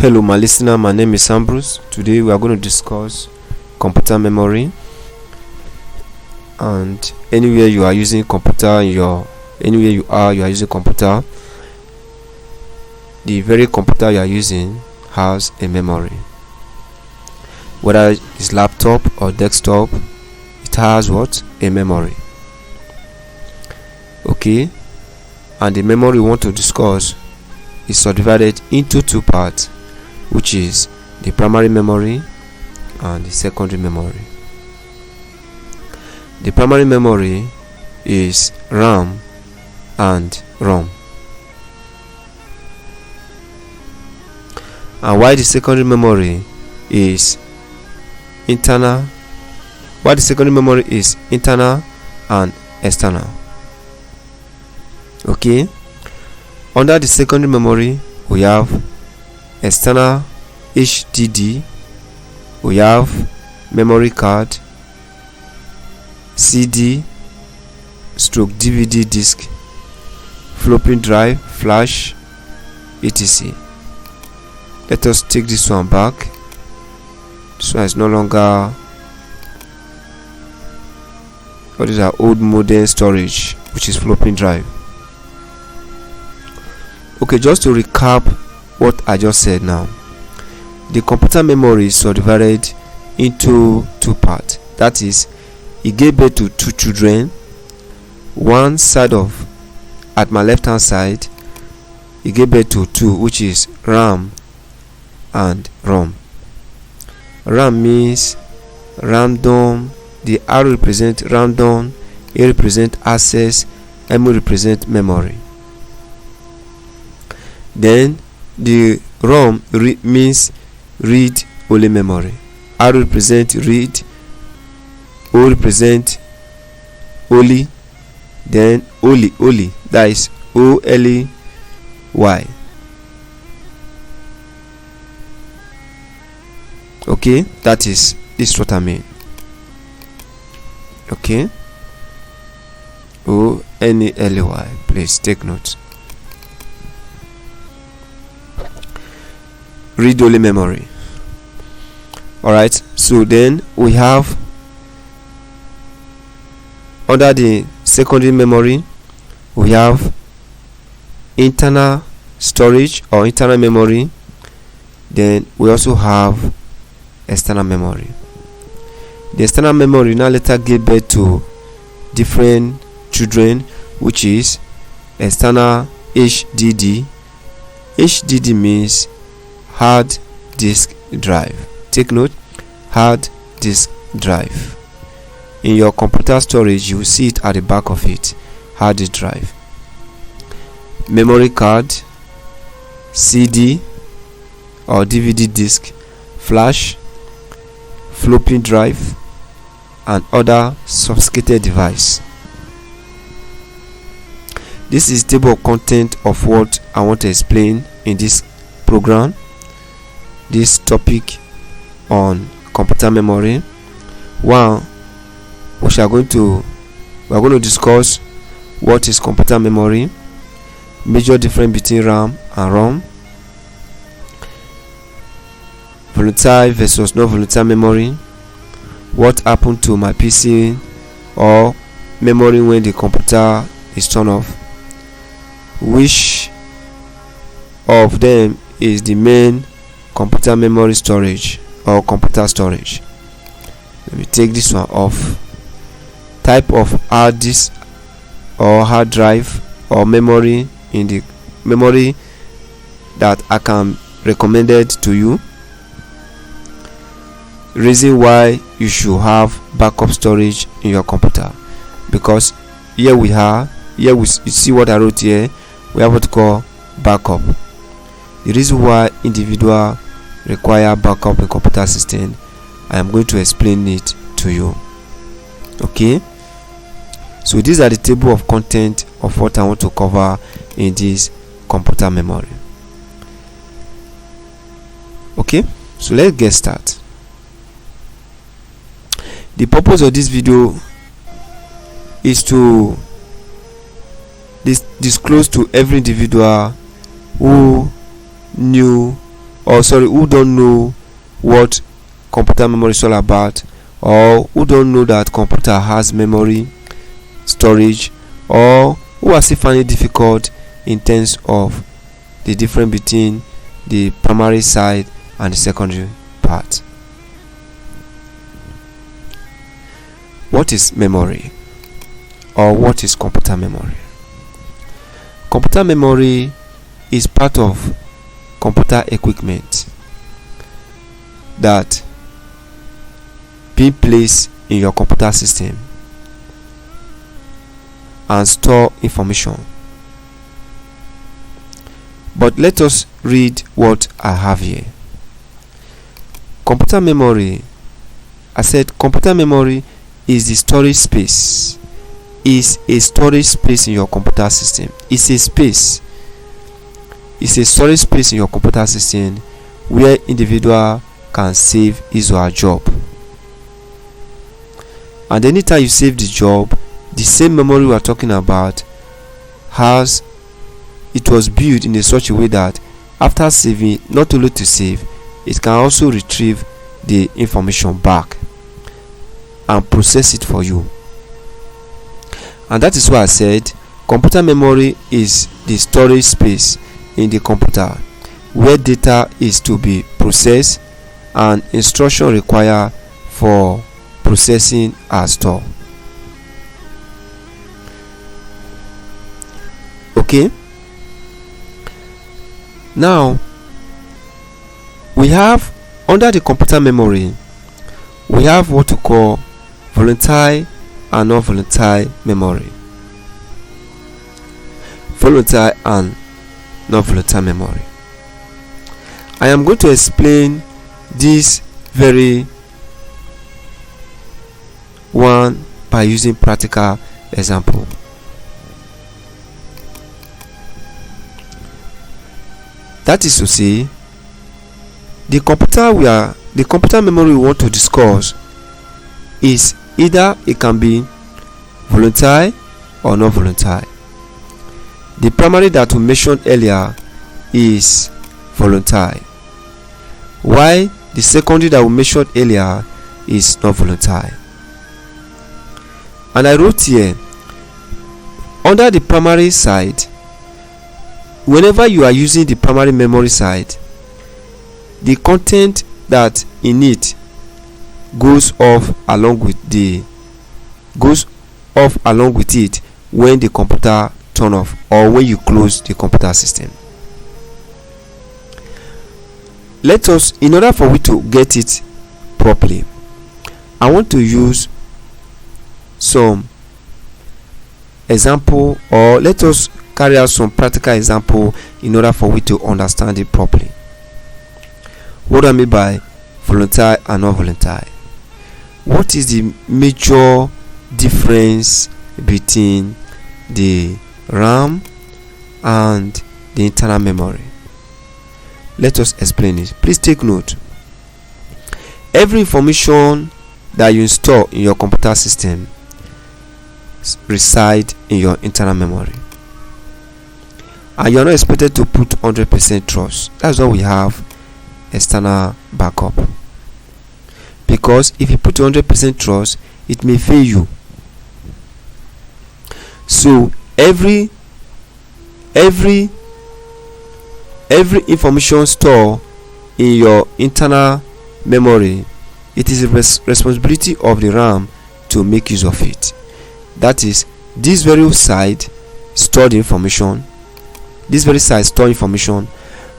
Hello my listener, my name is Ambrose. Today we are going to discuss computer memory. And anywhere you are using computer, anywhere you are using computer, the very computer you are using has a memory. Whether it's laptop or desktop, it has what? A memory. Okay, and the memory we want to discuss is subdivided into two parts, which is the primary memory and the secondary memory. The primary memory is RAM and ROM, and while the secondary memory is internal and external. Okay, under the secondary memory we have external HDD, we have memory card, CD stroke DVD disk, floppy drive, flash, etc. Let us take this one back. This one is no longer, what is our old modern storage, which is floppy drive. Okay, just to recap what I just said now, the computer memory is subdivided into two parts. That is, it gave birth to two children. One side of, at my left hand side, it gave birth to two, which is RAM and ROM. RAM means random, the R represent random, A represent access, M represent memory. Then the ROM means read only memory. R represent read, O represent only, then only, that is OLY. Okay, that is what I mean. Okay, ONLY, please take note. Read only memory. Alright, so then we have under the secondary memory we have internal storage or internal memory. Then we also have external memory. The external memory now later gave birth to different children, which is external HDD. HDD means hard disk drive. Take note, hard disk drive. In your computer storage, you will see it at the back of it, hard disk drive. Memory card, CD or DVD disk, flash, floppy drive, and other sophisticated device. This is table of content of what I want to explain in this program, this topic on computer memory. One, we are going to discuss what is computer memory, major difference between RAM and ROM, volatile versus non-volatile memory, what happened to my PC or memory when the computer is turned off, which of them is the main computer memory storage or computer storage. Let me take this one off. Type of hard disk or hard drive or memory in the memory that I can recommend it to you. Reason why you should have backup storage in your computer, because here you see what I wrote here. We have what we call backup. The reason why individual require backup in computer system, I am going to explain it to you. Okay, so these are the table of content of what I want to cover in this computer memory. Okay, so let's get started. The purpose of this video is to disclose to every individual who knew who don't know what computer memory is all about, or who don't know that computer has memory, storage, or who are still finding it difficult in terms of the difference between the primary side and the secondary part. What is memory, or what is computer memory? Computer memory is part of computer equipment that being placed in your computer system and store information. But let us read what I have here. Computer memory, I said computer memory is the storage space, is a storage space in your computer system. It's a space, it's a storage space in your computer system where individual can save his or her job. And anytime you save the job, the same memory we are talking about it was built in such a way that after saving, not only to save, it can also retrieve the information back and process it for you. And that is why I said computer memory is the storage space in the computer where data is to be processed and instruction required for processing are stored. Okay, now we have under the computer memory, we have what we call volatile and non-volatile memory. Volatile and non-volatile memory. I am going to explain this very one by using practical example. That is to say, the computer memory we want to discuss is either it can be volatile or non-volatile. The primary that we mentioned earlier is volatile, while the secondary that we mentioned earlier is non-volatile. And I wrote here, under the primary side, whenever you are using the primary memory side, the content that in it goes off along with it when the computer turn off or when you close the computer system. Let us, in order for we to get it properly, I want to use some example, or let us carry out some practical example in order for we to understand it properly. What do I mean by volatile and non-volatile? What is the major difference between the RAM and the internal memory? Let us explain it. Please take note. Every information that you install in your computer system reside in your internal memory, and you are not expected to put 100% trust. That's why we have external backup, because if you put 100% trust, it may fail you. So every information stored in your internal memory, it is the responsibility of the RAM to make use of it. That is, this very side stored information,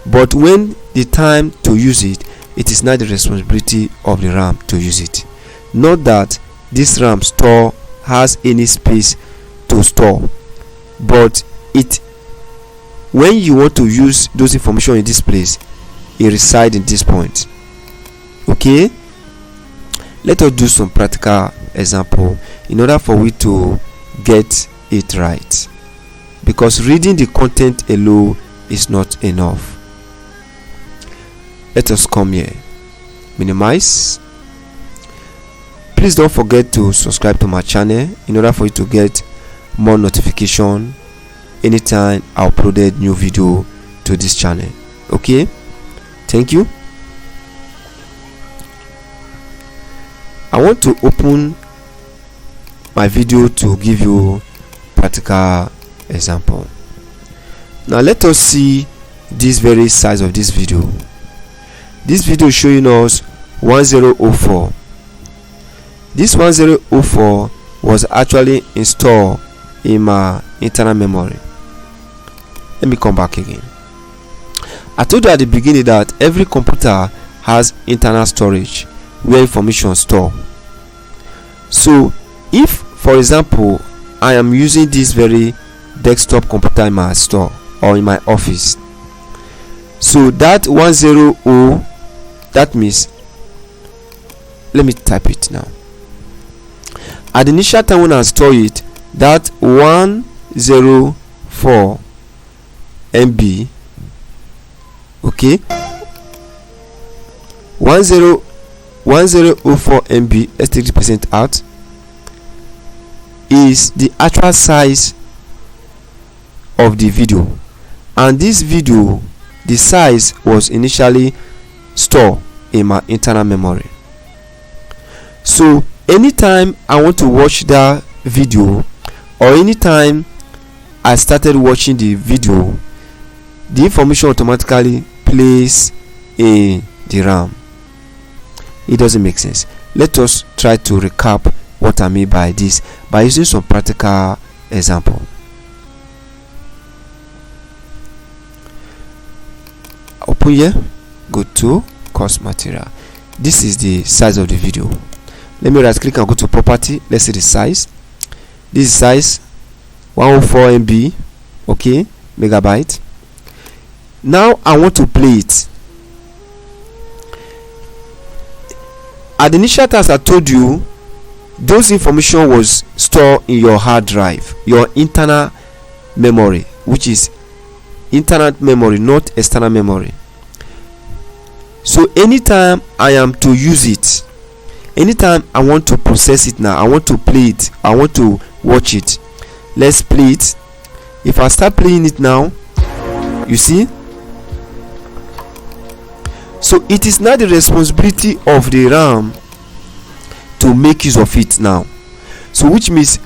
but when the time to use it, it is not the responsibility of the RAM to use it. Not that this RAM store has any space to store, but when you want to use those information in this place, it resides in this point. Okay, let us do some practical example in order for we to get it right, because reading the content alone is not enough. Let us come here, minimize. Please don't forget to subscribe to my channel in order for you to get more notification anytime I uploaded new video to this channel. Okay, Thank you. I want to open my video to give you practical example. Now let us see this very size of this video. This video is showing us 1004. This 1004 was actually installed in my internal memory. Let me come back again. I told you at the beginning that every computer has internal storage where information is stored. So if, for example, I am using this very desktop computer in my store or in my office, so that 100, that means, let me type it now. At the initial time when I store it, that 104 MB, okay, 1004 MB, let's take the percent out, is the actual size of the video. And this video, the size was initially stored in my internal memory. So anytime I want to watch that video, or anytime I started watching the video, the information automatically plays in the RAM. It doesn't make sense. Let us try to recap what I mean by this by using some practical example. Open here, go to course material. This is the size of the video. Let me right click and go to property. Let's see the size. This is size 104 MB, okay, megabyte. Now I want to play it. At the initial task I told you, those information was stored in your hard drive, your internal memory, which is internal memory, not external memory. So anytime I am to use it, anytime I want to process it now, I want to play it, I want to watch it, let's play it. If I start playing it now, you see, so it is not the responsibility of the RAM to make use of it now. So which means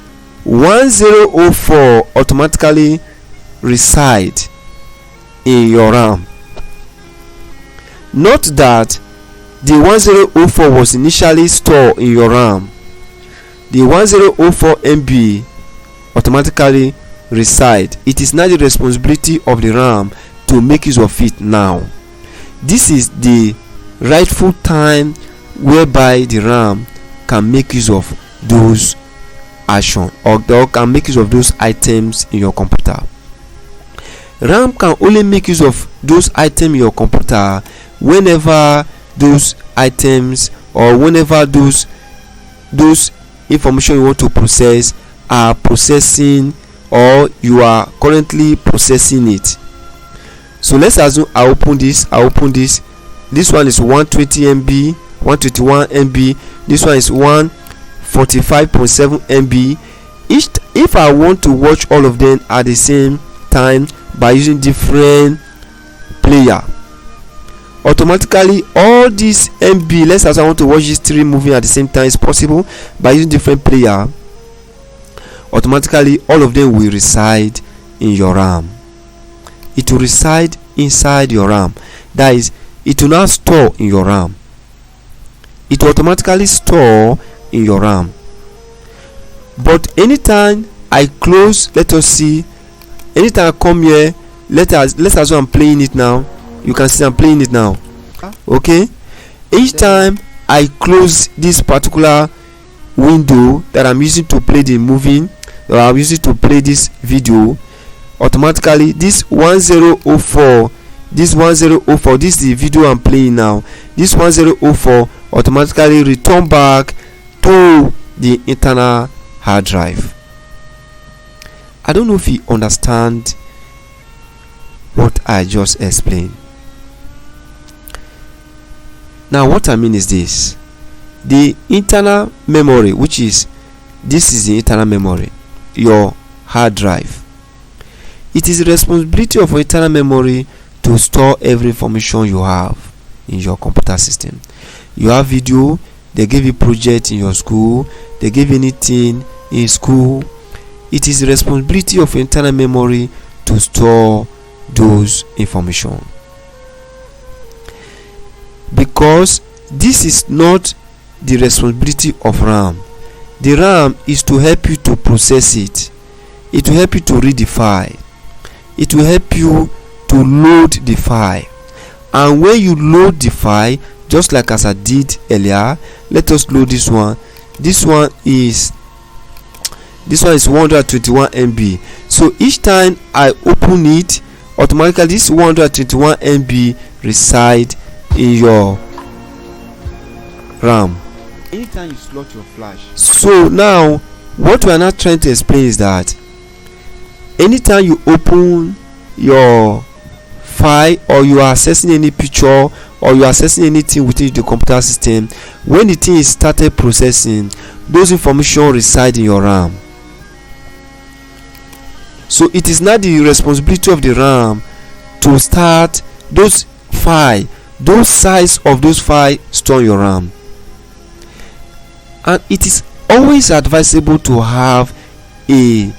1004 automatically reside in your RAM. Not that the 1004 was initially stored in your RAM. The 1004 MB automatically reside. It is not the responsibility of the RAM to make use of it now. This is the rightful time whereby the RAM can make use of those actions or can make use of those items in your computer. RAM can only make use of those items in your computer whenever those items or whenever those information you want to process are processing or you are currently processing it. So let's assume I open this. This one is 120 MB, 121 MB. This one is 145.7 MB. If I want to watch all of them at the same time by using different player, automatically all these MB, let's assume I want to watch these three moving at the same time, is possible by using different player. Automatically all of them will reside in your RAM. It will reside inside your RAM. That is, it will not store in your RAM. It will automatically store in your RAM. But anytime I close, let us see, anytime I come here, let's assume I'm playing it now. You can see I'm playing it now. Okay, each time I close this particular window that I'm using to play the movie, or I'm using to play this video, automatically this 1004, this is the video I'm playing now. This 1004 automatically return back to the internal hard drive. I don't know if you understand what I just explained. Now what I mean is this: the internal memory, which is this is the internal memory, your hard drive. It is the responsibility of your internal memory to store every information you have. in your computer system. You have video, they give you project in your school, they give you anything in school. It is the responsibility of internal memory to store those information, because this is not the responsibility of RAM. The RAM is to help you to process it. It will help you to read the file. It will help you to load the file. And when you load the file, just like as I did earlier, let us load this one. This one is 121 MB. So each time I open it, automatically this 121 MB reside in your RAM. Anytime you slot your flash. So now what we are not trying to explain is that anytime you open your file, or you are accessing any picture, or you are accessing anything within the computer system, when the thing is started processing, those information reside in your RAM. So it is not the responsibility of the RAM to start those file, those size of those files store in your RAM. And it is always advisable to have a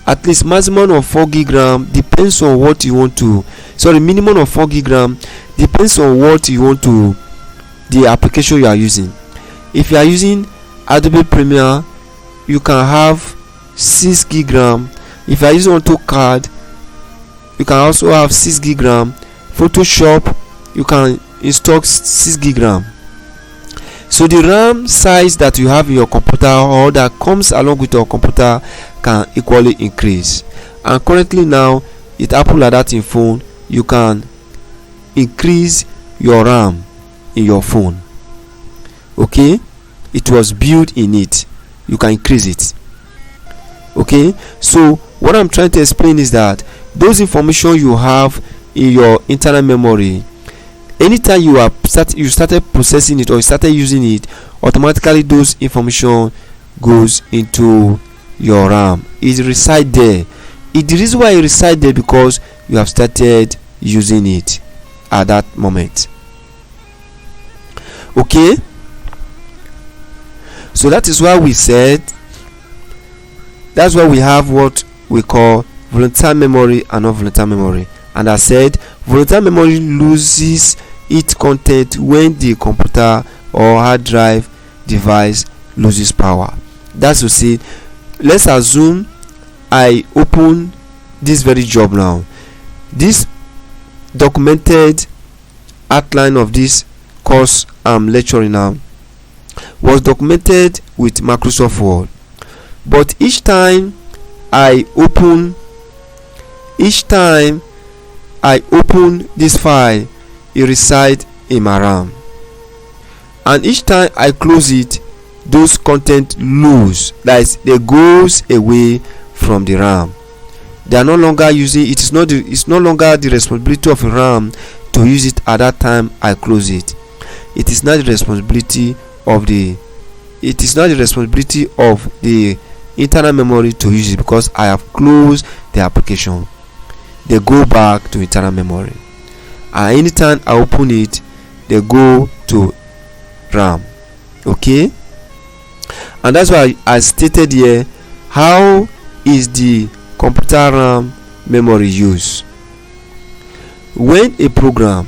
at least maximum of 4 gig RAM, depends on what you want to, sorry, minimum of 4 gig RAM, depends on what you want to, the application you are using. If you are using Adobe Premiere, you can have 6 gig RAM. If you are using AutoCAD, you can also have 6 gig RAM. Photoshop, you can install 6 gig RAM. So the RAM size that you have in your computer, or that comes along with your computer, can equally increase. And currently now it happens like that in phone. You can increase your RAM in your phone. Okay, it was built in it, you can increase it. Okay, so what I'm trying to explain is that those information you have in your internal memory, anytime you started processing it, or you started using it, automatically those information goes into your RAM. It reside there. The reason why it reside there, because you have started using it at that moment. Okay, so that is why we said, that's why we have what we call volatile memory and non-volatile memory. And I said volatile memory loses its content when the computer or hard drive device loses power. That's to say, let's assume I open this very job now. This documented outline of this course I'm lecturing now was documented with Microsoft Word, but each time I open this file, it resides in my RAM, and each time I close it, those content lose, that is, they goes away from the RAM. They are no longer using it. It's no longer the responsibility of RAM to use it at that time I close it. It is not the responsibility of the internal memory to use it, because I have closed the application. They go back to internal memory, and anytime I open it, they go to RAM. Okay, and that's why I stated here, how is the computer RAM memory used? When a program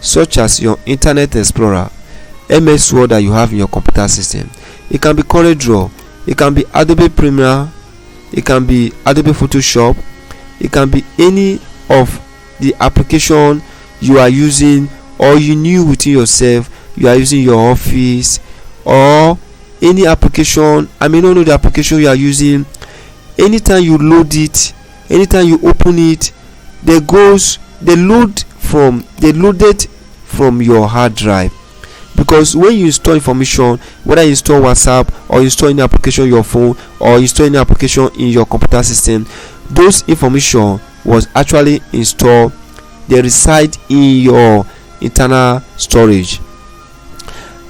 such as your Internet Explorer, MS Word that you have in your computer system, it can be CorelDRAW, it can be Adobe Premiere, it can be Adobe Photoshop, it can be any of the application you are using, or you knew within yourself you are using your office, or any application, I may not know the application you are using. Anytime you load it, anytime you open it, they loaded from your hard drive. Because when you install information, whether you install WhatsApp, or you install any application on your phone, or you install any application in your computer system, those information was actually installed. They reside in your internal storage,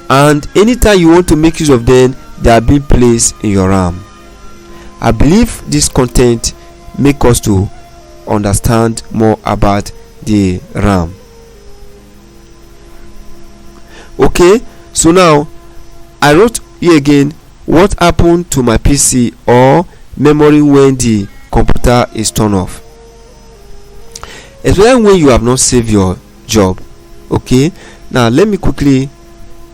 and anytime you want to make use of them, they are being placed in your RAM. I believe this content make us to understand more about the RAM. Okay, so now I wrote here again what happened to my PC or memory when the computer is turned off, especially when you have not saved your job. Okay, now let me quickly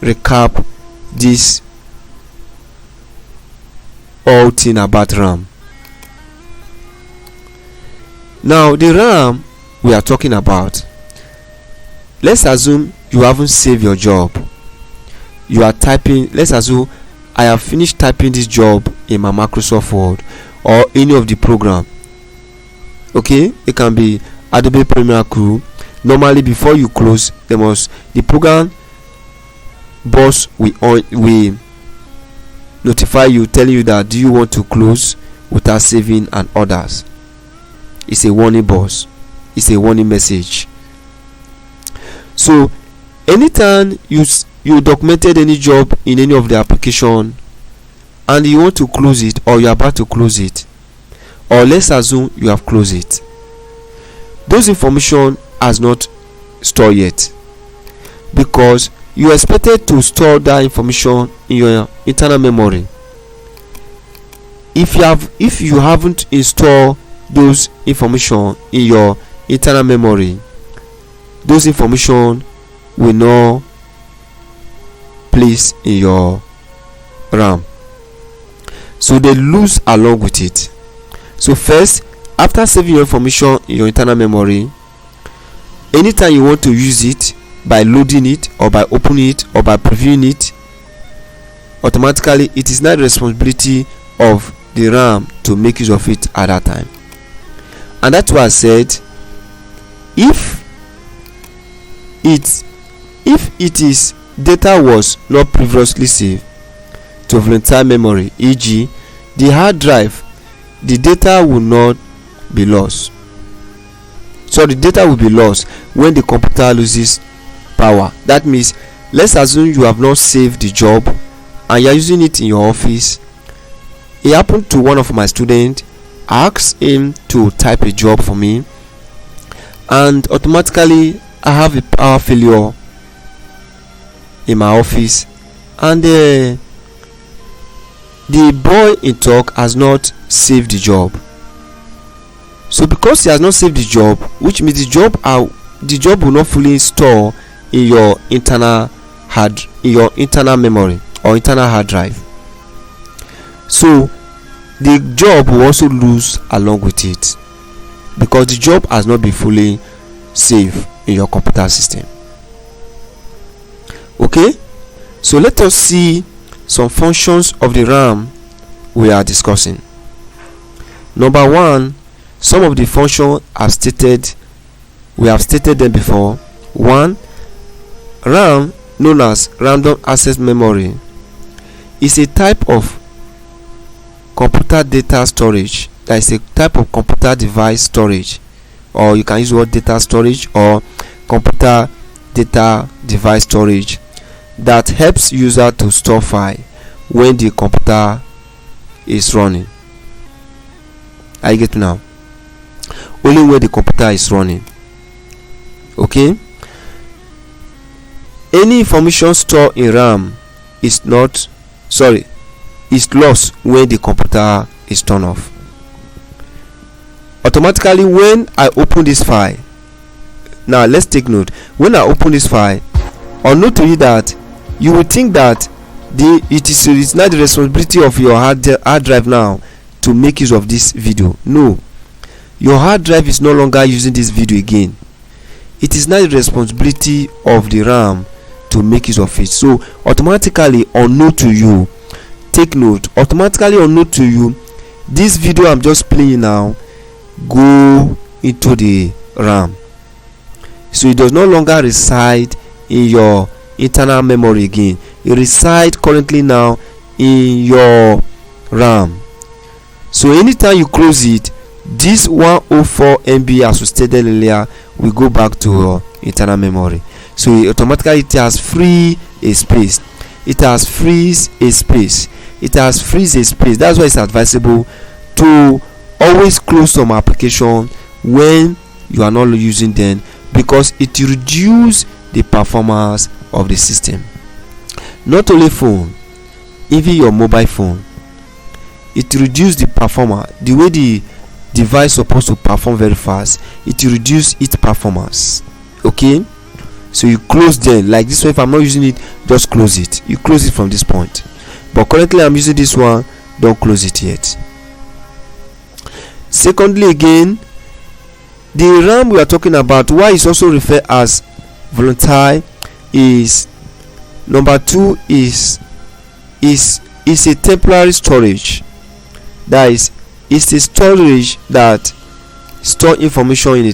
recap this whole thing about RAM. Now the RAM we are talking about, let's assume you haven't saved your job. You are typing, let's assume I have finished typing this job in my Microsoft Word or any of the program. Okay, it can be Adobe Premiere Pro. Normally before you close, the program boss will notify you, telling you that do you want to close without saving and others. It's a warning boss, it's a warning message. So anytime you documented any job in any of the application and you want to close it, or you are about to close it, or let's assume you have closed it, those information has not stored yet, because you expected to store that information in your internal memory. If you haven't installed those information in your internal memory, those information will not place in your RAM, so they lose along with it. So first, after saving your information in your internal memory, anytime you want to use it, by loading it or by opening it or by previewing it, automatically it is not the responsibility of the RAM to make use of it at that time. And that's why I said, if it is data was not previously saved to volatile memory, e.g. the hard drive, the data will not be lost. So the data will be lost when the computer loses power. That means, let's assume you have not saved the job and you are using it in your office. It happened to one of my students. I asked him to type a job for me, and automatically I have a power failure in my office, and the boy in talk has not saved the job. So because he has not saved the job, which means the job will not fully store in your internal memory or internal hard drive. So the job will also lose along with it, because the job has not been fully saved in your computer system. Okay, so let us see some functions of the RAM we are discussing. Number one, some of the functions we have stated them before. One, RAM, known as random access memory, is a type of computer data storage. That is a type of computer device storage, or you can use the word data storage or computer data device storage, that helps user to store file when the computer is running. I get now. Only when the computer is running. Okay. Any information stored in RAM is lost when the computer is turned off. Automatically, when I open this file, now let's take note. When I open this file, or note to you that you will think that it's not the responsibility of your hard drive now to make use of this video. No, your hard drive is no longer using this video again. It is not the responsibility of the RAM to make use of it. So automatically, unknown to you, take note, automatically unknown to you, this video I'm just playing now go into the RAM. So it does no longer reside in your internal memory again. It resides currently now in your RAM. So anytime you close it, this 104 MB, as we stated earlier, will go back to your internal memory. So automatically it has free a space. It has freeze a space. It has freeze a space. That's why it's advisable to always close some application when you are not using them, because it reduces the performance of the system. Not only phone, even your mobile phone. It reduces the performance, the way the device supposed to perform very fast. It reduces its performance. Okay, so you close them like this way. If I'm not using it, just close it. You close it from this point, but currently I'm using this one. Don't close it yet. Secondly, again, the RAM we are talking about, why is also referred as volatile, is number 2 is a temporary storage. That is, it's a storage that store information in a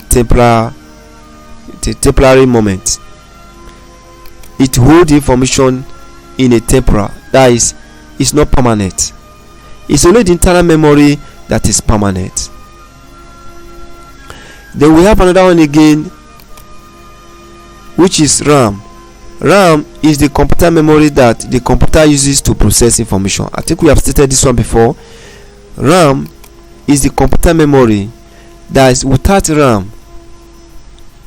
temporary moment. It holds information in a temporal, that is, it's not permanent. It's only the internal memory that is permanent. Then we have another one again, which is RAM. RAM is the computer memory that the computer uses to process information. I think we have stated this one before. RAM is the computer memory that is, without RAM,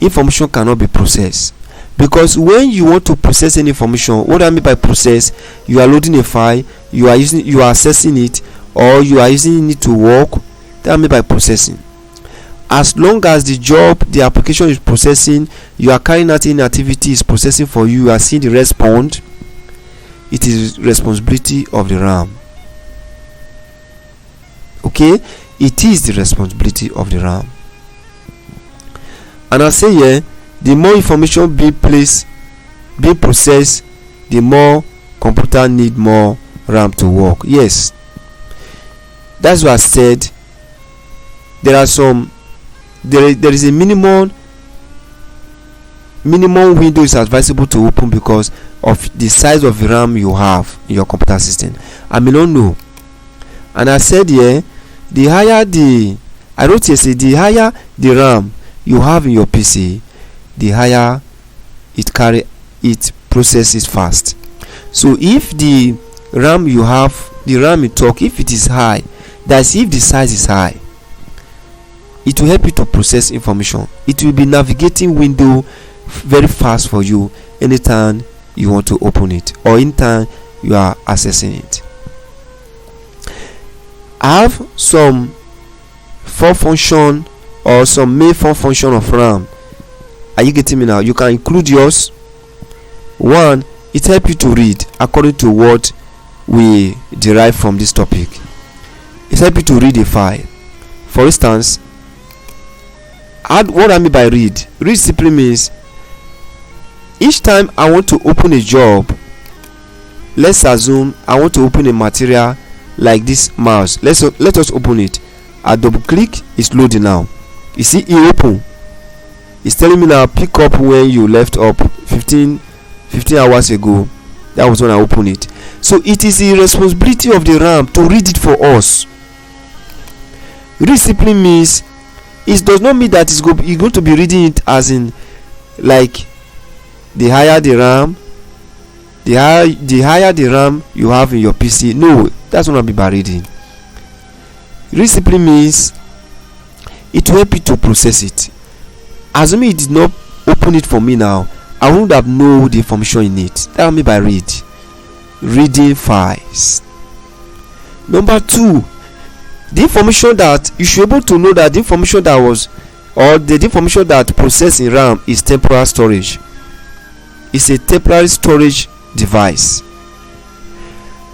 information cannot be processed. Because when you want to process any information, what I mean by process, you are loading a file, you are accessing it, or you are using it to work. That I mean by processing. As long as the application is processing, you are carrying out any activity is processing for you, you are seeing the response, it is responsibility of the RAM. Okay, it is the responsibility of the RAM. And I say here, the more information being processed, the more computer need more RAM to work. Yes, that's what I said. There is a minimum window is advisable to open because of the size of the RAM you have in your computer system. I may not know. And I said here, the higher the RAM you have in your PC, the higher it processes fast. So if the RAM you have, the RAM you talk, if it is high, that's if the size is high, it will help you to process information. It will be navigating window very fast for you anytime you want to open it or anytime you are accessing it. I have some main function of RAM. Are you getting me now? You can include yours. One, it helps you to read according to what we derive from this topic. It helps you to read a file. For instance, what I mean by read simply means each time I want to open a job, let's assume I want to open a material like this mouse. Let us open it. I double click, it's loading now. You see, it open. It's telling me now pick up when you left up 15 hours ago. That was when I opened it. So it is the responsibility of the RAM to read it for us. Read simply means, it does not mean that you're going to be reading it as in like the higher the RAM, the higher the RAM you have in your PC. No, that's not by reading. Read simply means it will help you to process it. Assuming it did not open it for me now, I wouldn't have known the information in it. That mean by reading files. Number 2, the information that you should be able to know that the information that was, or the information that processed in RAM is temporary storage. It's a temporary storage device.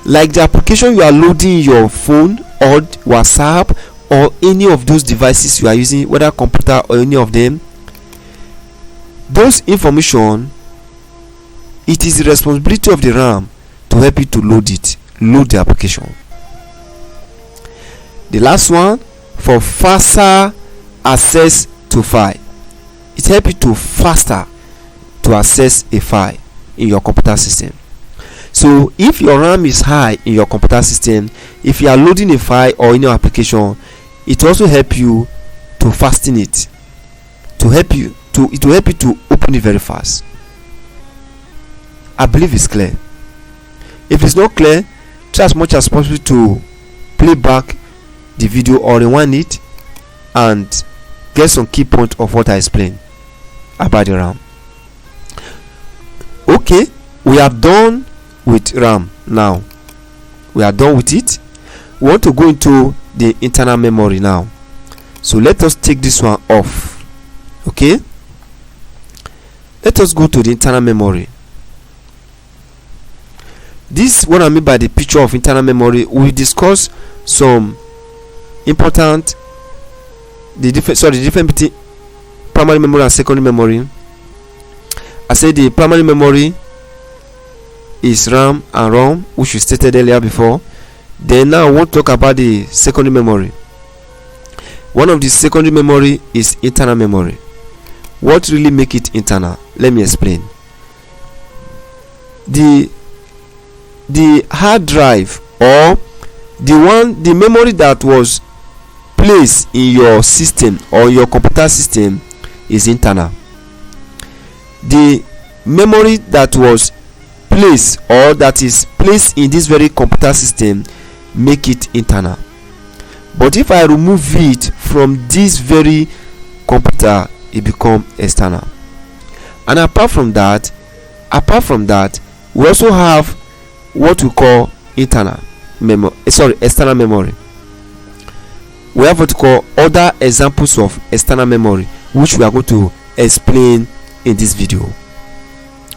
Like the application you are loading in your phone or WhatsApp or any of those devices you are using, whether computer or any of them, those information, it is the responsibility of the RAM to help you to load the application. The last one, for faster access to file. It helps you to faster to access a file in your computer system. So if your RAM is high in your computer system, if you are loading a file or any application, it also help you to fasten it, it will help you to open it very fast. I believe it's clear. If it's not clear, try as much as possible to play back the video or rewind it and get some key points of what I explained about the RAM. Okay. Okay, we are done with RAM. Now we are done with it. We want to go into the internal memory now. So let us take this one off. Okay, let us go to the internal memory. This what I mean by the picture of internal memory. We discuss some important the difference between primary memory and secondary memory. I said the primary memory is RAM and ROM, which we stated earlier before. Then now I want to talk about the secondary memory. One of the secondary memory is internal memory. What really make it internal? Let me explain. The hard drive, or the memory that was placed in your system or your computer system, is internal. The memory that was placed or that is placed in this very computer system make it internal. But if I remove it from this very computer, it become external. And apart from that, we also have what we call external memory. We have what we call other examples of external memory, which we are going to explain in this video.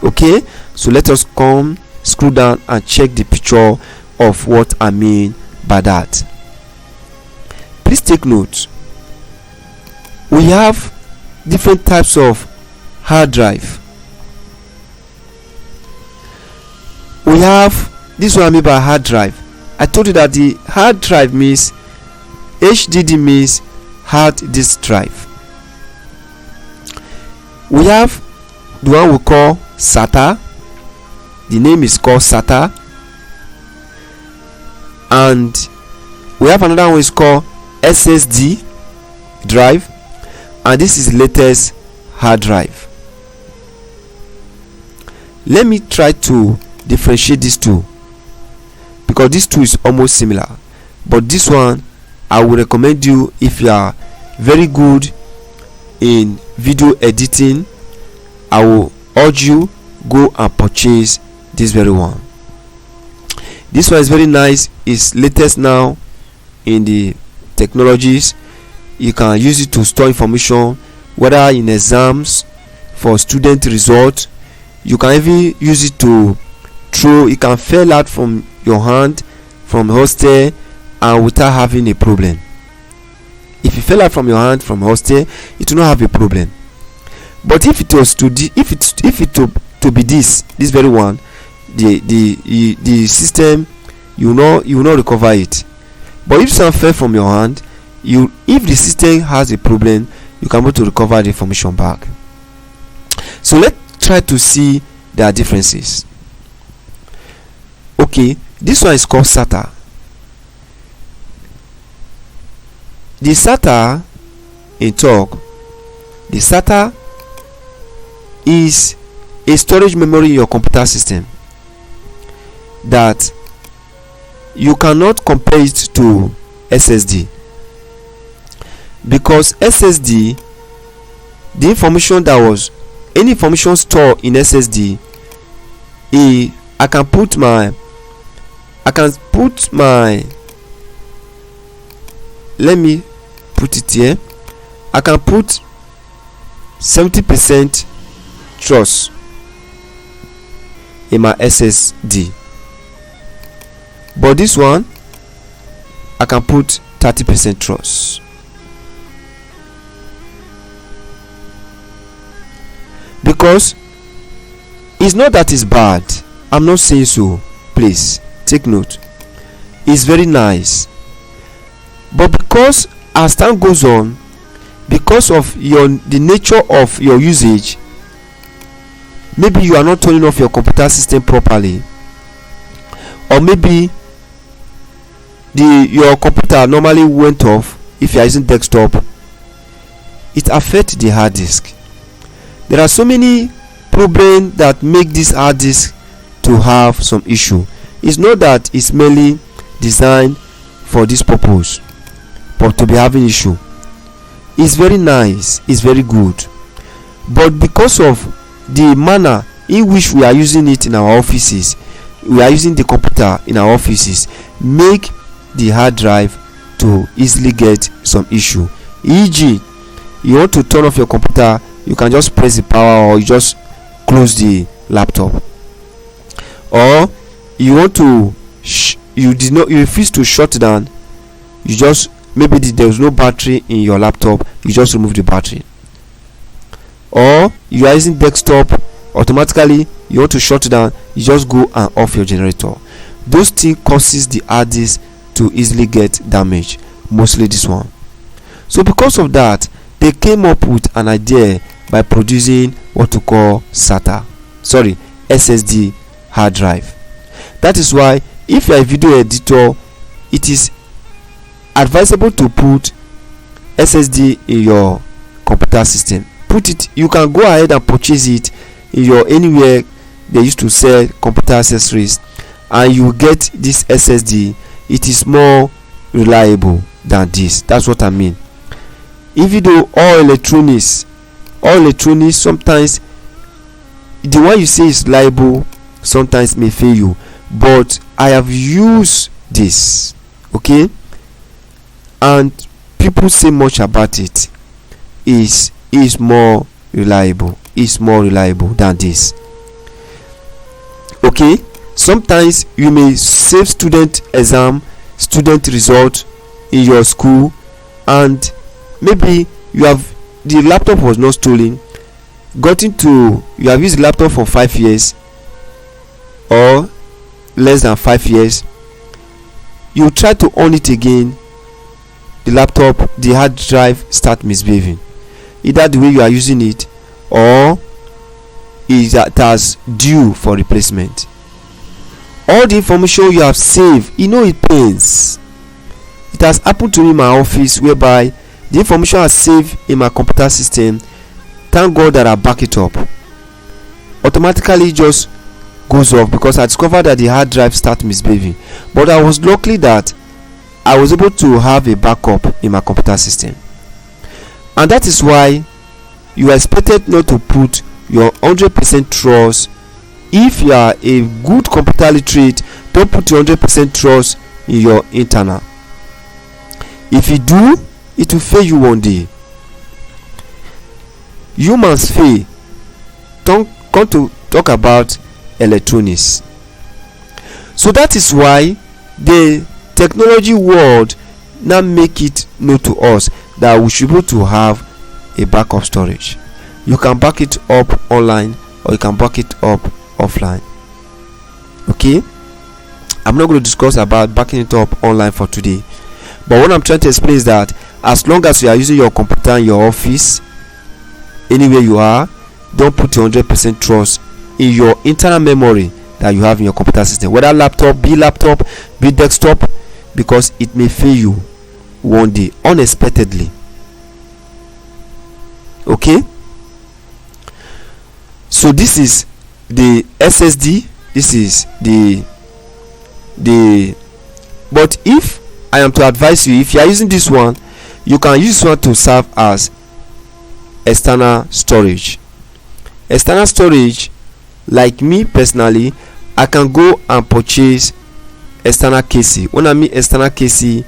Okay, so let us come scroll down and check the picture of what I mean by that. Please take note. We have different types of hard drive. We have this one I mean by hard drive. I told you that the hard drive means HDD means hard disk drive. We have the one we call SATA. The name is called SATA. And we have another one is called SSD drive, and this is latest hard drive. Let me try to differentiate these two, because these two is almost similar, but this one I would recommend you, if you are very good in video editing, I will urge you go and purchase this very one. This one is very nice. It's latest now in the technologies. You can use it to store information, whether in exams, for student results. You can even use it to throw. It can fall out from your hand from hostel and without having a problem. If it fell out from your hand from hostel, it will not have a problem. But if it was to to be this very one, the system, you will not recover it. But if something fell from your hand, if the system has a problem, you can be able to recover the information back. So let's try to see their differences. Okay, this one is called SATA. The SATA in talk, the SATA is a storage memory in your computer system that you cannot compare it to SSD, because SSD, the information that was any information stored in SSD, I can put my let me put it here. I can put 70% trust in my SSD, but this one I can put 30% trust. Because it's not that it's bad. I'm not saying so. Please take note. It's very nice. But because as time goes on, because of the nature of your usage, maybe you are not turning off your computer system properly, or maybe your computer normally went off. If you are using desktop, it affects the hard disk. There are so many problems that make this hard disk to have some issue. It's not that it's merely designed for this purpose, but to be having issue. It's very nice, it's very good, but because of the manner in which we are using it in our offices, we are using the computer in our offices, make the hard drive to easily get some issue. E.g., you want to turn off your computer, you can just press the power, or you just close the laptop. Or you want to you refuse to shut down, you just, maybe there is no battery in your laptop, you just remove the battery. Or you are using desktop, automatically you want to shut down, you just go and off your generator. Those things causes the hard disk to easily get damaged, mostly this one. So because of that, they came up with an idea by producing what we call SSD hard drive. That is why if you are a video editor, it is advisable to put SSD in your computer system. Put it, you can go ahead and purchase it in your anywhere they used to sell computer accessories, and you get this SSD. It is more reliable than this. That's what I mean. Even though all electronics, sometimes the one you say is reliable sometimes may fail you, but I have used this, okay, and people say much about it. Is more reliable, than this. Okay, sometimes you may save student result in your school, and maybe the laptop was not stolen, you have used the laptop for 5 years or less than 5 years. You try to on it again, the hard drive start misbehaving. Either the way you are using it, or it has due for replacement. All the information you have saved, it pains. It has happened to me in my office, whereby the information I saved in my computer system, thank God that I back it up, automatically just goes off because I discovered that the hard drive started misbehaving. But I was lucky that I was able to have a backup in my computer system. And that is why you are expected not to put your 100% trust. If you are a good computer literate, don't put your 100% trust in your internal. If you do, it will fail you one day. Humans fail. Come to talk about electronics. So that is why the technology world now make it known to us that we should be able to have a backup storage. You can back it up online, or you can back it up offline. Okay, I'm not going to discuss about backing it up online for today, but what I'm trying to explain is that as long as you are using your computer in your office, anywhere you are, don't put your 100% trust in your internal memory that you have in your computer system, whether laptop, be desktop, because it may fail you one day unexpectedly. Okay, so this is the SSD, this is the but if I am to advise you, if you are using this one, you can use this one to serve as external storage. External storage, like me personally, I can go and purchase external casing. When I mean external casing,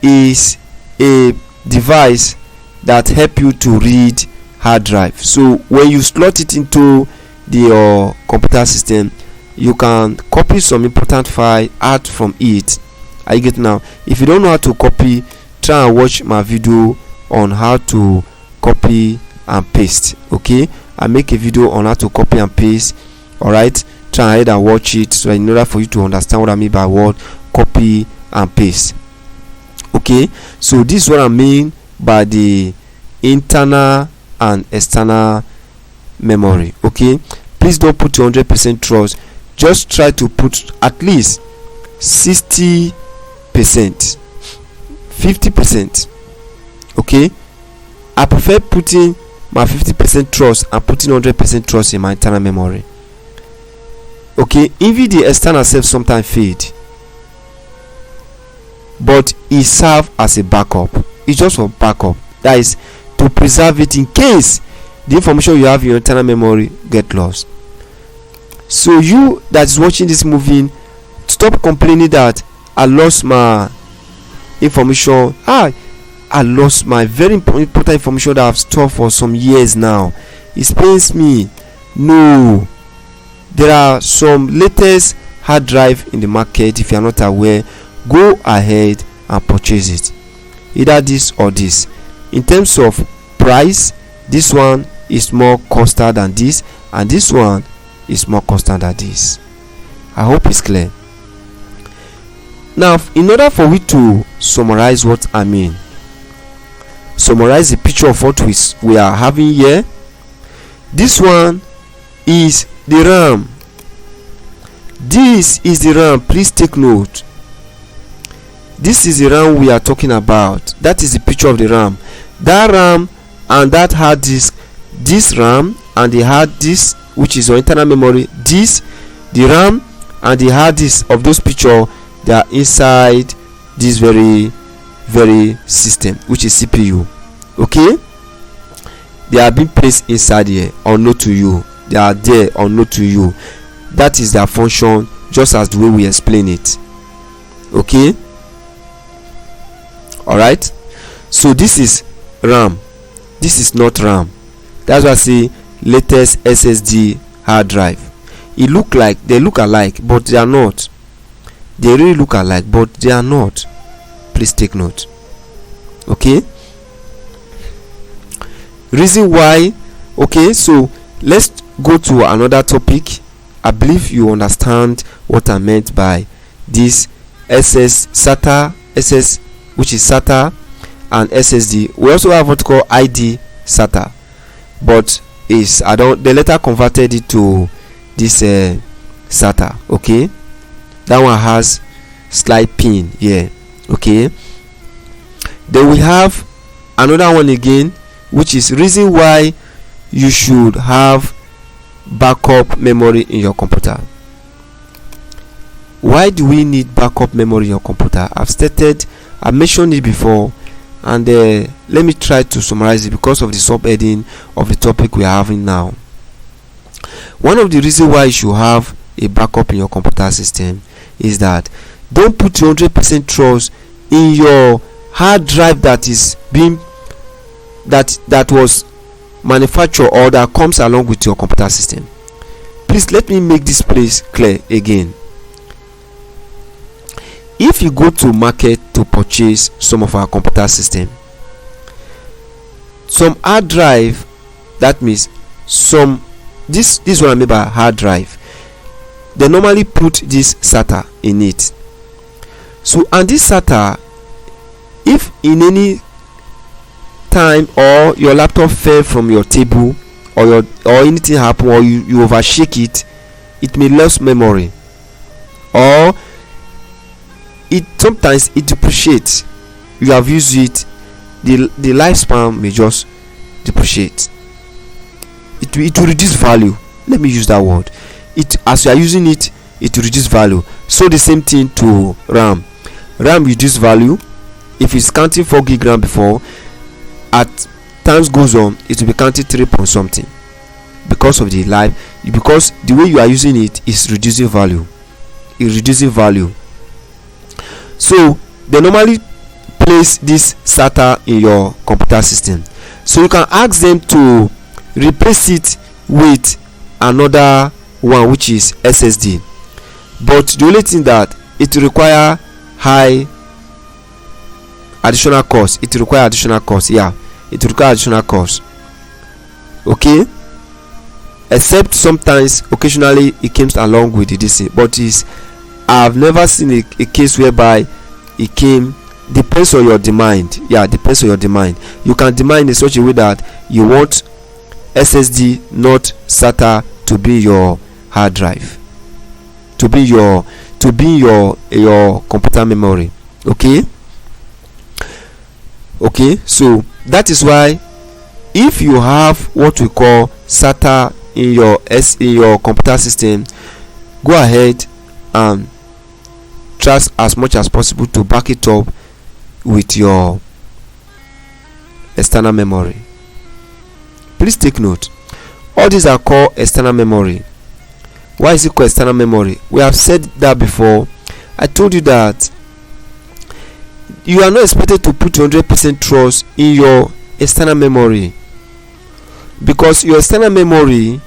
is a device that help you to read hard drive. So when you slot it into your computer system, you can copy some important file out from it. I get now. If you don't know how to copy, try and watch my video on how to copy and paste. Okay, I make a video on how to copy and paste. All right, try ahead and watch it, so in order for you to understand what I mean by word copy and paste. Okay, so this is what I mean by the internal and external memory. Okay, please don't put your 100% trust. Just try to put at least 60%, 50%. Okay, I prefer putting my 50% trust and putting 100% trust in my internal memory. Okay, even the external self sometimes fade, but it serves as a backup. It's just for backup, that is to preserve it in case the information you have in your internal memory get lost. So you that is watching this movie, stop complaining that I lost my information. I lost my very important information that I've stored for some years now. It pains me. No, there are some latest hard drive in the market. If you are not aware, go ahead and purchase it, either this or this. In terms of price, this one is more costly than this, and this one is more costly than this. I hope it's clear. Now, in order for we to summarize what I mean, summarize the picture of what we are having here, this one is the RAM. This is the RAM. Please take note. This is the RAM we are talking about. That is the picture of the RAM. That RAM and that hard disk, this RAM and the hard disk, which is your internal memory, this, the RAM and the hard disk of those picture, they are inside this very system, which is CPU. Okay, they are being placed inside here, unknown to you. They are there, unknown to you. That is their function, just as the way we explain it. Okay, all right. So this is RAM, this is not RAM. That's why I say latest SSD hard drive. It look like they look alike, but they are not. They really look alike, but they are not. Please take note. Okay, reason why. Okay, so let's go to another topic. I believe you understand what I meant by this SATA, which is SATA, and SSD. We also have what called ID SATA, but they later converted it to this SATA. Okay, that one has slide pin here. Okay, then we have another one again, which is reason why you should have backup memory in your computer. Why do we need backup memory in your computer? I mentioned it before, and let me try to summarize it because of the subheading of the topic we are having now. One of the reasons why you should have a backup in your computer system is that don't put 100% trust in your hard drive that was manufactured or that comes along with your computer system. Please let me make this place clear again. If you go to market to purchase some of our computer system, some hard drive, that means this is what I mean by hard drive, they normally put this SATA in it. So, and this SATA, if in any time or your laptop fell from your table or anything happen, or you overshake it, it may lose memory, or sometimes it depreciates. You have used it, the lifespan may just depreciate. It will reduce value. Let me use that word. As you are using it, it will reduce value. So the same thing to RAM. RAM reduce value. If it's counting 4 gig RAM before, at times goes on, it will be counting 3 point something because of the because the way you are using it is reducing value. It's reducing value. So they normally place this SATA in your computer system. So you can ask them to replace it with another one, which is SSD. But the only thing that it require high additional cost. It require additional cost. Yeah, it require additional cost. Okay, except sometimes occasionally it comes along with the DC, but I've never seen a case whereby it came. Depends on your demand. Yeah, depends on your demand. You can demand in such a way that you want SSD, not SATA, to be your hard drive, to be your computer memory. Okay, so that is why if you have what we call SATA in your computer system, go ahead and try as much as possible to back it up with your external memory. Please take note, all these are called external memory. Why is it called external memory? We have said that before. I told you that you are not expected to put 100% trust in your external memory, because your external memory,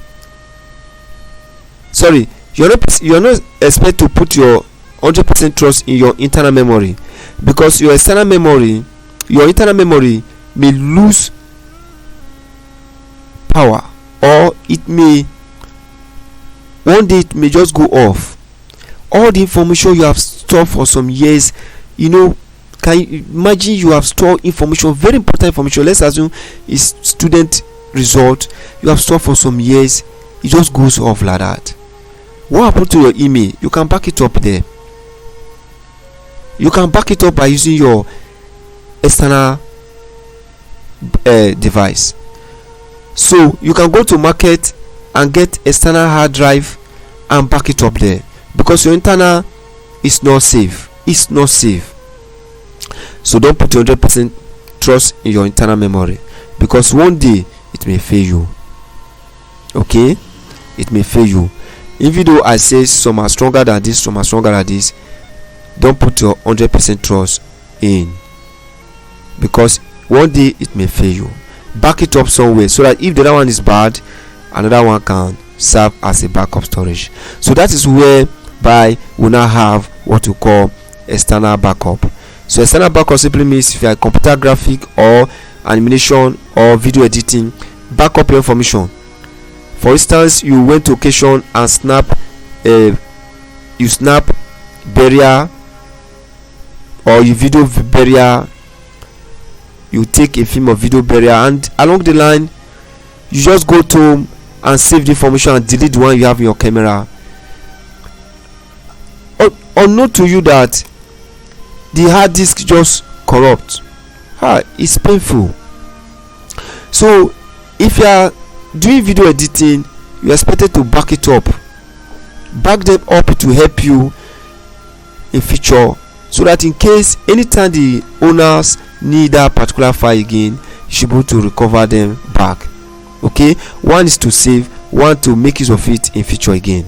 you're not expected to put your 100% trust in your internal memory, because your internal memory may lose power, or one day it may just go off. All the information you have stored for some years, can you imagine you have stored information, very important information, let's assume it's student result, you have stored for some years, it just goes off like that. What happened to your email? You can back it up there. You can back it up by using your external device. So you can go to market and get external hard drive and back it up there, because your internal is not safe. It's not safe. So don't put 100% trust in your internal memory, because one day it may fail you. Okay, it may fail you. Even though I say some are stronger than this, some are stronger than this, don't put your 100% trust in, because one day it may fail you. Back it up somewhere, so that if the other one is bad, another one can serve as a backup storage. So that is whereby we now have what we call external backup. So external backup simply means if you are a computer graphic or animation or video editing, backup your information. For instance, you went to occasion and snap burial, or you video burial, you take a film of video burial, and along the line you just go to and save the information and delete the one you have in your camera. Or note to you that the hard disk just corrupt. It's painful. So if you are doing video editing, you are expected to back it up. Back them up to help you in future, so that in case anytime the owners need that particular file again, you should be able to recover them back. Okay, one is to save, one to make use of it in future again.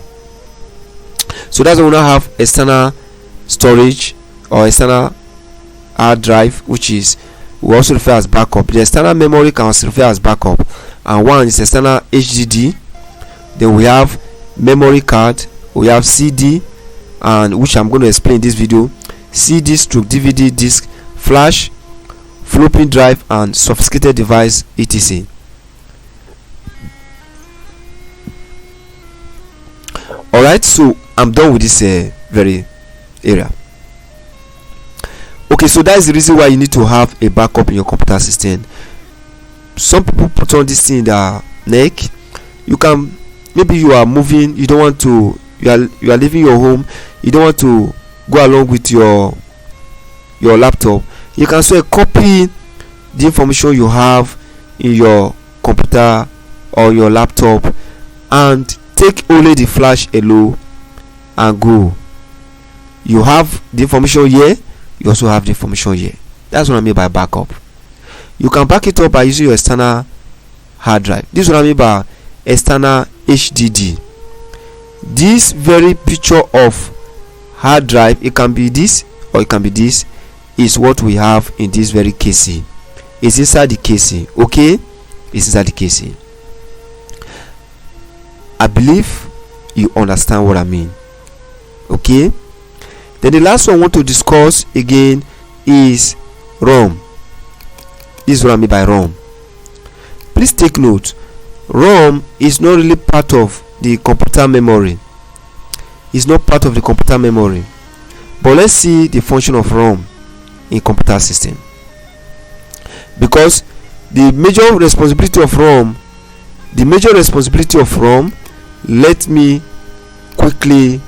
So that's why we now have external storage or external hard drive, which is we also refer as backup. The external memory can also refer as backup, and one is external HDD. Then we have memory card, we have CD, and which I'm going to explain in this video: CD stroke DVD disc, flash, floppy drive, and sophisticated device, etc. Alright, so I'm done with this very area. Okay, so that's the reason why you need to have a backup in your computer system. Some people put on this thing in their neck. You can, maybe you are moving, you don't want to, you are leaving your home, you don't want to go along with your laptop. You can so copy the information you have in your computer or your laptop and take only the flash alone and go. You have the information here, you also have the information here. That's what I mean by backup. You can back it up by using your external hard drive. This is what I mean by external HDD. This very picture of hard drive, it can be this or it can be this, is what we have in this very casing. It's inside the casing. Okay, it's inside the casing. I believe you understand what I mean. Okay, then the last one I want to discuss again is ROM. This is what I mean by ROM. Please take note, ROM is not really part of the computer memory. It's not part of the computer memory. But let's see the function of ROM in computer system. Because the major responsibility of ROM, let me quickly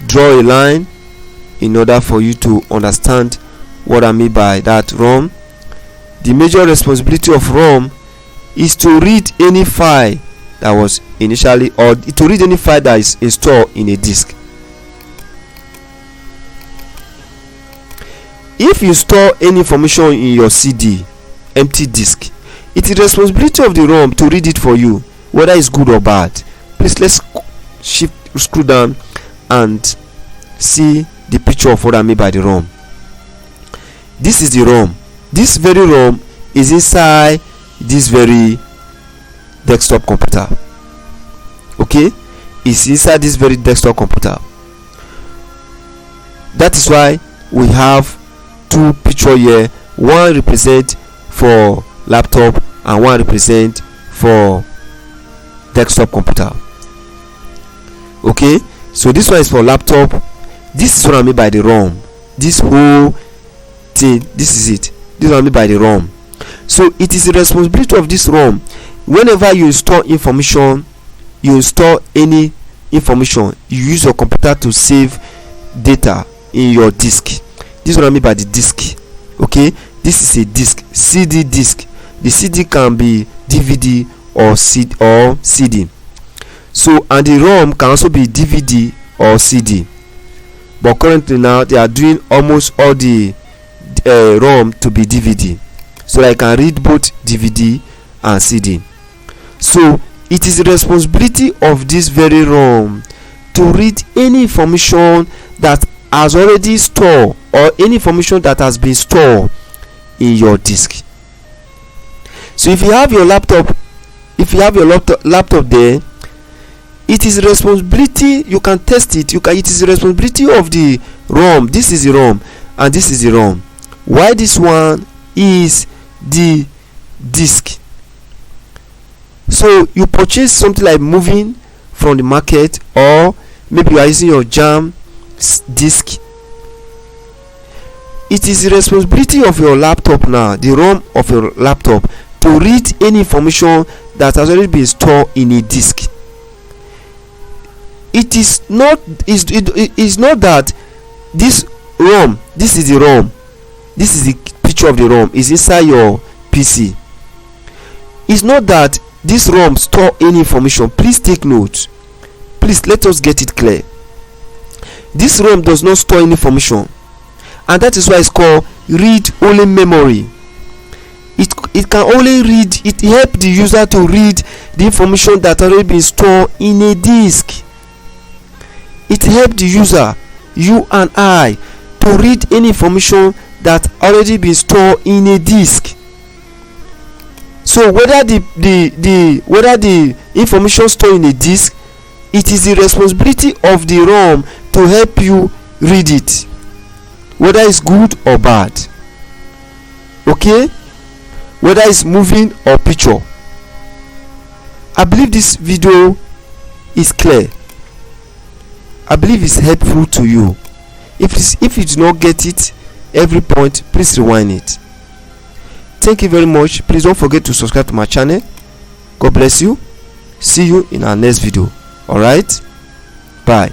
draw a line in order for you to understand what I mean by that. ROM, the major responsibility of ROM is to read any file that was initially, or to read any file that is installed in a disk. If you store any information in your CD, empty disk, it is the responsibility of the ROM to read it for you, whether it's good or bad. Please, let's shift scroll down and see the picture of what I mean by the ROM. This is the ROM. This very ROM is inside this very desktop computer. Okay, it's inside this very desktop computer. That is why we have two picture here. One represent for laptop and one represent for desktop computer. Okay, so this one is for laptop. This is what I mean by the ROM. This whole thing, this is it. This is what I mean by the ROM. So it is the responsibility of this ROM. Whenever you install information, you install any information, you use your computer to save data in your disk. This is what I mean by the disk. Okay, this is a disk, CD disk. The CD can be DVD or CD. So, and the ROM can also be DVD or CD. But currently now they are doing almost all the ROM to be DVD, so I can read both DVD and CD. So it is the responsibility of this very ROM to read any information that has already stored or any information that has been stored in your disk. So if you have your laptop, laptop there, it is responsibility. You can test it. It is the responsibility of the ROM. This is the ROM and this is the ROM. Why this one is the disk? So you purchase something like moving from the market, or maybe you are using your jam disk. It is the responsibility of your laptop now, the ROM of your laptop, to read any information that has already been stored in a disk. It is not that this ROM, this is the ROM, this is the picture of the ROM, is inside your PC. It's not that this ROM store any information. Please take note. Please let us get it clear. This ROM does not store any information, and that is why it's called read-only memory. It can only read. It helps the user to read the information that already been stored in a disk. It helps the user, you and I, to read any information that already been stored in a disk. So whether the information stored in a disk, it is the responsibility of the ROM to help you read it, whether it's good or bad. Okay, whether it's moving or picture. I believe this video is clear. I believe it's helpful to you. If you do not get it every point, please rewind it. Thank you very much. Please don't forget to subscribe to my channel. God bless you. See you in our next video. All right, bye.